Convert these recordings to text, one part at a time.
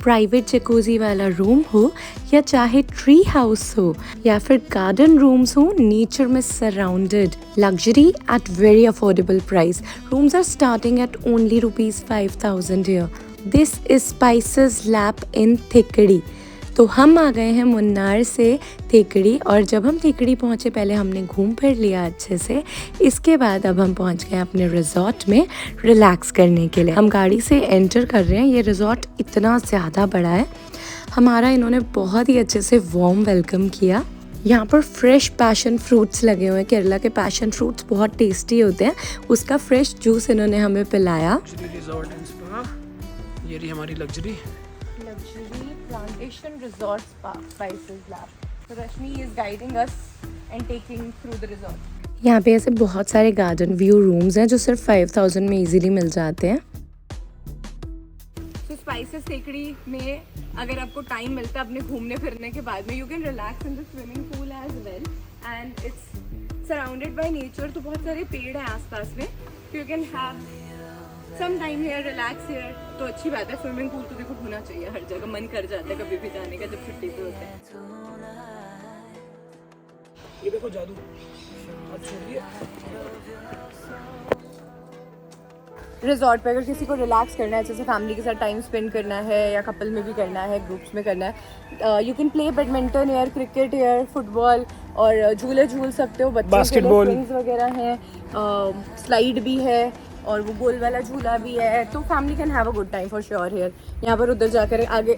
Private jacuzzi वाला room हो या चाहे ट्री हाउस हो या फिर गार्डन रूम्स हो नेचर में surrounded, luxury at very affordable price. Rooms are starting at only ₹5,000 here. This is Spices Lap in Thekkady. तो हम आ गए हैं मुन्नार से थिकड़ी, और जब हम थिकड़ी पहुंचे पहले हमने घूम फिर लिया अच्छे से. इसके बाद अब हम पहुंच गए अपने रिजॉर्ट में रिलैक्स करने के लिए. हम गाड़ी से एंटर कर रहे हैं. ये रिजॉर्ट इतना ज़्यादा बड़ा है. हमारा इन्होंने बहुत ही अच्छे से वार्म वेलकम किया. यहाँ पर फ्रेश पैशन फ्रूट्स लगे हुए हैं. केरला के पैशन फ्रूट्स बहुत टेस्टी होते हैं. उसका फ्रेश जूस इन्होंने हमें पिलाया. रिजॉर्ट एंड स्पा, ये रही हमारी luxury plantation resort spa spices lab. So Rashmi is guiding us and taking through the resort. यहाँ पे ऐसे बहुत सारे गार्डन व्यू रूम्स हैं जो सिर्फ 5,000 में इजीली मिल जाते हैं. तो स्पाइसेस थिकड़ी में अगर आपको टाइम मिलता है अपने घूमने फिरने के बाद में, you can relax in the swimming pool as well and it's surrounded by nature. तो बहुत सारे पेड़ हैं आसपास में. You can have some time here, relax here. तो अच्छी बात है. स्विमिंग पूल तो देखो होना चाहिए हर जगह. मन कर जाता है कभी भी जाने का जब छुट्टी पे होते हैं. ये देखो जादू, हाथ छोड़ दिया. रिजॉर्ट पे अगर किसी को रिलैक्स करना है, जैसे फैमिली के साथ टाइम स्पेंड करना है या कपल में भी करना है, ग्रुप्स में करना है, you can play badminton air, cricket air, football, और झूले झूल सकते हो. बच्चों के लिए स्विंग्स वगैरह हैं, स्लाइड भी है और वो गोल वाला झूला भी है. तो family can have a good time for sure here. यहाँ पर उधर जाकर आगे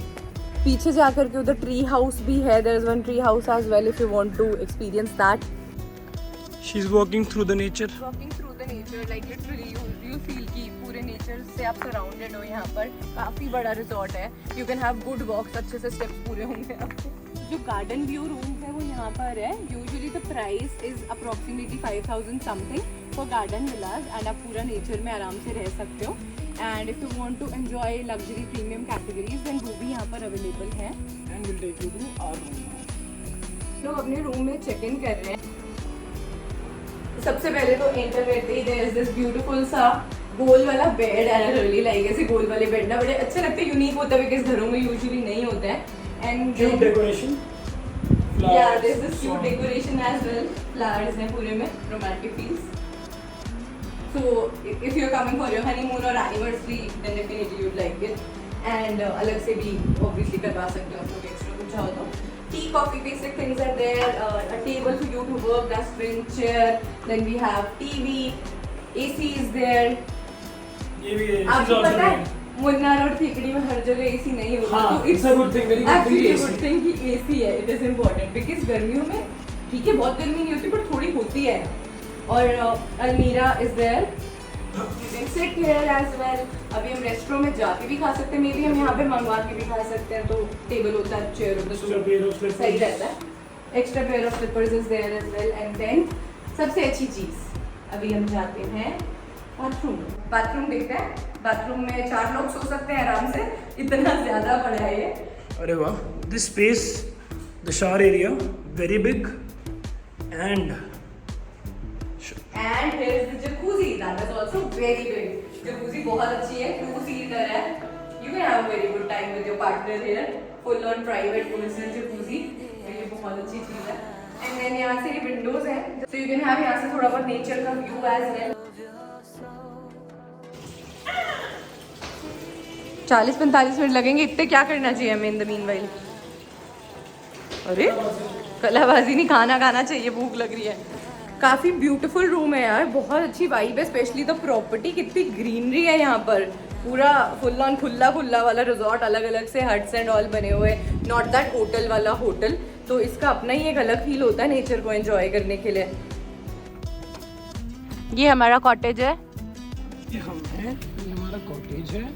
पीछे जाकर के उधर ट्री हाउस भी है. There is one tree house as well if you want to experience that. She is walking through the nature. Like literally you feel कि पूरे नेचर से आप सराउंडेड हो. यहाँ पर काफ़ी बड़ा रिजॉर्ट है. यू कैन हैव गुड वॉक्स. अच्छे से स्टेप्स पूरे होंगे आपके. जो गार्डन व्यू रूम्स है वो यहाँ पर है. Usually the price is approximately 5,000 something for garden villas, and आप पूरा नेचर में आराम से रह सकते हो. And if you want to enjoy luxury premium categories then वो भी यहाँ पर अवेलेबल है. And will take you to our room. लोग अपने रूम में चेक इन कर रहे हैं. सबसे पहले तो एंटर करते ही देयर इज दिस ब्यूटीफुल सा गोल वाला बेड. एंड रियली लाइक ऐसे गोल वाले बेड ना बड़े अच्छे लगते हैं. यूनिक होता है बिकॉज घरों में यूजुअली नहीं होता है. And cute decoration, yeah, there's this cute decoration as well. Flowers हैं पूरे में, romantic feels. So if you're coming for your honeymoon or anniversary, then definitely you'd like it. And अलग से भी obviously करवा सकते हो आप लोग extra कुछ चाहो तो. Tea, coffee, basic things are there. A table for you to work, dustbin, chair. Then we have TV, AC is there. ये भी है. आपको पता है मुन्नार और थिकड़ी में हर जगह एसी नहीं होता. हाँ, तो it's a good thing, very good thing. Good thing कि एसी है. इट इज इम्पोर्टेंट बिकॉज गर्मियों में ठीक है बहुत गर्मी नहीं होती पर थोड़ी होती है. और अलमीरा is there. You can sit here as well. अभी हम रेस्टोरेंट में जाके भी खा सकते हैं. मे बी हम यहाँ पे मंगवा के भी खा सकते हैं. तो टेबल होता है, चेयर होता है, तो सही रहता है. Extra pair of slippers is there as well. And then सबसे अच्छी चीज अभी हम जाते हैं बाथरूम. बाथरूम देखते हैं. बाथरूम में 4 लोग सो सकते हैं आराम से. इतना ज्यादा बड़ा है ये. अरे वाह. This space, the shower area, very big. And here is the jacuzzi. That is also very big. Jacuzzi बहुत अच्छी है. 2-seater है. You can have a very good time with your partner here. Full on private personal jacuzzi. ये बहुत अच्छी चीज है. And then यहाँ से ये windows है. So you can have यहाँ से थोड़ा बहुत nature का view as well. 40-45 मिनट लगेंगे. इतने क्या करना चाहिए हमें इन द मीनवाइल? अरे कलाबाजी नहीं, खाना खाना चाहिए. भूख लग रही है. काफ़ी ब्यूटीफुल रूम है यार. बहुत अच्छी वाइब है. Specially the property. कितनी ग्रीनरी है यहाँ पर. पूरा फुल ऑन खुला वाला रिजॉर्ट. अलग अलग से हट्स एंड ऑल बने हुए. नॉट दैट होटल वाला होटल. तो इसका अपना ही एक अलग फील होता है नेचर को एंजॉय करने के लिए. ये हमारा कॉटेज है. ये हम हैं, ये हमारा कॉटेज है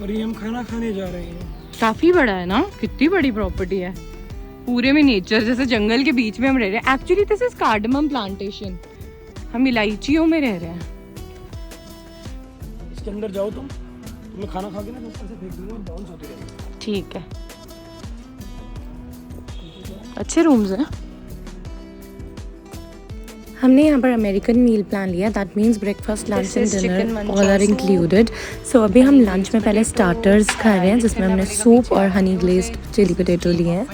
और ये हम खाना खाने जा रहे हैं. काफ़ी बड़ा है ना. कितनी बड़ी प्रॉपर्टी है. पूरे में नेचर, जैसे जंगल के बीच में हम रह रहे हैं. Actually this is cardamom plantation. हम इलायचियों में रह रहे हैं. इसके अंदर जाओ तुम मैं खाना खा के ना ऊपर से फेंक दूंगा और बाउंस होते रहेंगे. ठीक है. अच्छे रूम्स हैं. हमने यहाँ पर अमेरिकन मील प्लान लिया, that means breakfast lunch and dinner all are included. So अभी हम लंच में पहले स्टार्टर्स खा रहे हैं जिसमें हमने सूप और हनी ग्लेज्ड चिली पोटैटो लिए हैं।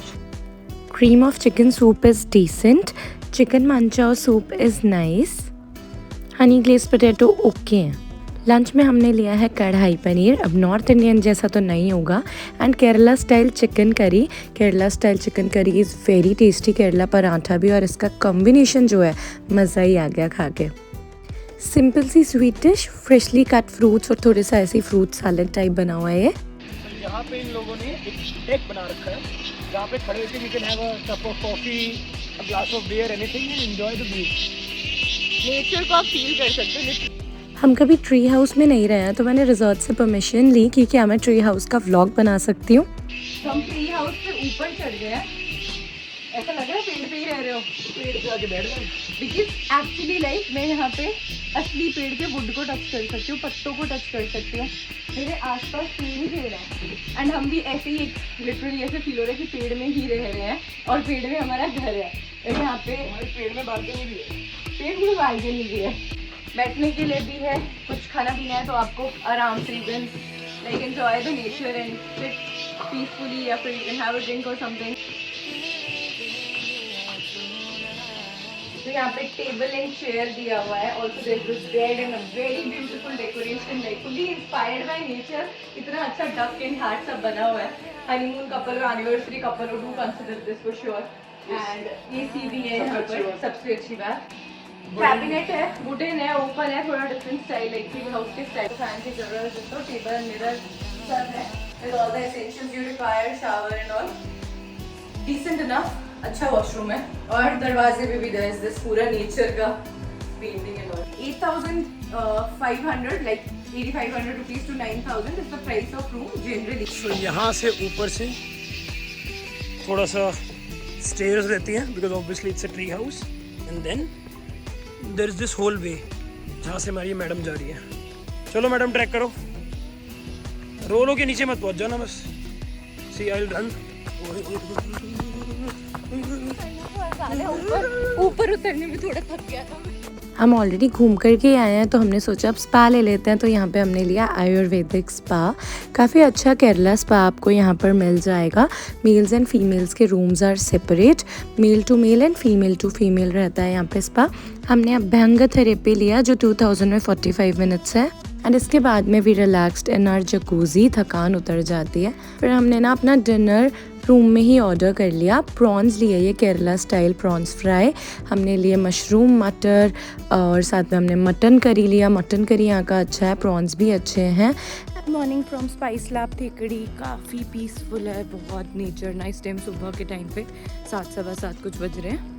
Cream of chicken soup is decent, chicken manchow soup is nice, honey glazed potato okay हैं। लंच में हमने लिया है कढ़ाई पनीर, अब नॉर्थ इंडियन जैसा तो नहीं होगा, and Kerala style chicken curry. Kerala style chicken curry is very tasty, Kerala paratha भी, और इसका कॉम्बिनेशन जो है मज़ा ही आ गया खा के। सिंपल सी sweet dish, freshly cut fruits और थोड़े सा ऐसी फ्रूट सैलेड टाइप बना हुआ है ये। यहाँ पे इन लोगों ने एक स्टेक बना रखा है जहाँ पे खड़े होकर you can have a cup of coffee, a glass of beer, anything and enjoy the view. Nature को आप फील कर सकते हैं। हम कभी ट्री हाउस में नहीं रहे हैं तो मैंने रिजॉर्ट से परमिशन ली कि क्या मैं ट्री हाउस का व्लॉग बना सकती हूँ। तो हम ट्री हाउस से ऊपर चढ़ गए हैं, ऐसा लग रहा है पेड़ पे ही रह रहे हो। पेड़ पे आके बैठ गए बिकॉज एक्चुअली लाइक मैं यहाँ पे असली पेड़ के वुड को टच कर सकती हूँ, पत्तों को टच कर सकती हूँ। मेरे आसपास पेड़ ही पेड़ है एंड हम भी ऐसे ही लिटरली ऐसे फील हो रहा है कि पेड़ में ही रह रहे हैं और पेड़ में हमारा घर है। और यहाँ पे पेड़ में बालकनी भी है, पेड़ में बालकनी भी है, बैठने के लिए भी है, कुछ खाना पीना है तो आपको आराम से you can like enjoy the nature and sit peacefully, या फिर you can have a drink और समथिंग। तो यहाँ पे टेबल एंड चेयर दिया हुआ है, also there is this bed and a very beautiful decoration, like fully inspired by nature. इतना अच्छा डक एंड हार्ट सब बना हुआ है। हनीमून कपल और anniversary couple do consider this for sure. And AC भी है यहाँ पर, सबसे अच्छी बात। कैबिनेट है, वुडन है, ओपन है, थोड़ा different style, like tree house के स्टाइल। फैन की जरूरत है तो टेबल मिरर सब है with all the essentials you require, shower and all. Decent enough, अच्छा वॉशरूम है, और दरवाजे पे भी देयर इज दिस पूरा नेचर का painting and all. 8,500 like 8,500 rupees to 9,000 is the price of room generally. तो यहाँ से ऊपर से थोड़ा सा स्टेयर्स रहती हैं because obviously it's a tree house, and then there is this whole way जहाँ से हमारी मैडम जा रही है। चलो मैडम ट्रैक करो, रोलों के नीचे मत पहुँच जाना बस। सी आई विल रन। ऊपर उतरने में थोड़ा थक गया था। हम ऑलरेडी घूम करके आए हैं तो हमने सोचा अब स्पा ले लेते हैं, तो यहाँ पे हमने लिया आयुर्वेदिक स्पा। काफ़ी अच्छा केरला स्पा आपको यहाँ पर मिल जाएगा। मेल्स एंड फीमेल्स के rooms are separate, male to male and female to female रहता है यहाँ पे स्पा। हमने अभ्यंग थेरेपी लिया जो 2000 में 45 मिनट्स है, एंड इसके बाद में भी रिलैक्स्ड इन आवर जकूजी, थकान उतर जाती है। फिर हमने ना अपना डिनर रूम में ही ऑर्डर कर लिया। प्रॉन्स लिए, ये केरला स्टाइल प्रॉन्स फ्राई। हमने लिए मशरूम मटर और साथ में हमने मटन करी लिया। मटन करी यहाँ का अच्छा है, प्रॉन्स भी अच्छे हैं। मॉर्निंग फ्रॉम स्पाइस लैब थेकड़ी, काफ़ी पीसफुल है, बहुत नेचर ना। इस टाइम सुबह के टाइम पे 7-7 कुछ बज रहे हैं।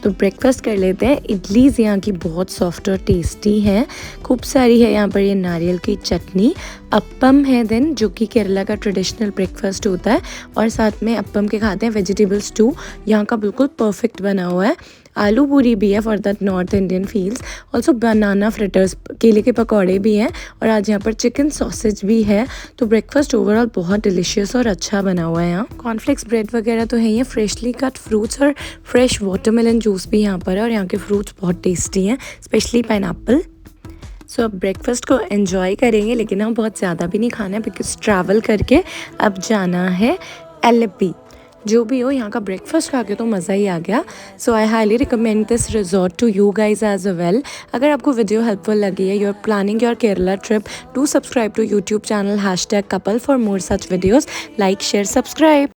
तो ब्रेकफास्ट कर लेते हैं। इडलीज़ यहाँ की बहुत सॉफ्ट और टेस्टी हैं, खूब सारी है यहाँ पर ये नारियल की चटनी। अप्पम है देन, जो कि केरला का ट्रेडिशनल ब्रेकफास्ट होता है, और साथ में अप्पम के खाते हैं वेजिटेबल स्टू, यहाँ का बिल्कुल परफेक्ट बना हुआ है। आलू पूरी भी है for that north Indian feels. Also banana fritters, केले के पकौड़े भी हैं, और आज यहाँ पर चिकन सॉसेज भी है। तो ब्रेकफास्ट ओवरऑल बहुत डिलीशियस और अच्छा बना हुआ है यहाँ। कॉर्नफ्लेक्स ब्रेड वगैरह तो है ही, फ्रेशली कट फ्रूट्स और फ्रेश वाटरमेलन जूस भी यहाँ पर है, और यहाँ के फ्रूट्स बहुत टेस्टी हैं, स्पेशली पाइनएप्पल। सो अब ब्रेकफास्ट को एंजॉय करेंगे, लेकिन हम बहुत ज़्यादा भी नहीं खाना है बिकॉज ट्रैवल करके अब जाना है एलेप्पी। जो भी हो, यहाँ का ब्रेकफास्ट खा के तो मज़ा ही आ गया। So I highly recommend this resort to you guys as well. अगर आपको वीडियो हेल्पफुल लगी है, you are planning your Kerala trip, do subscribe to YouTube channel #couple for more such videos. Like share subscribe.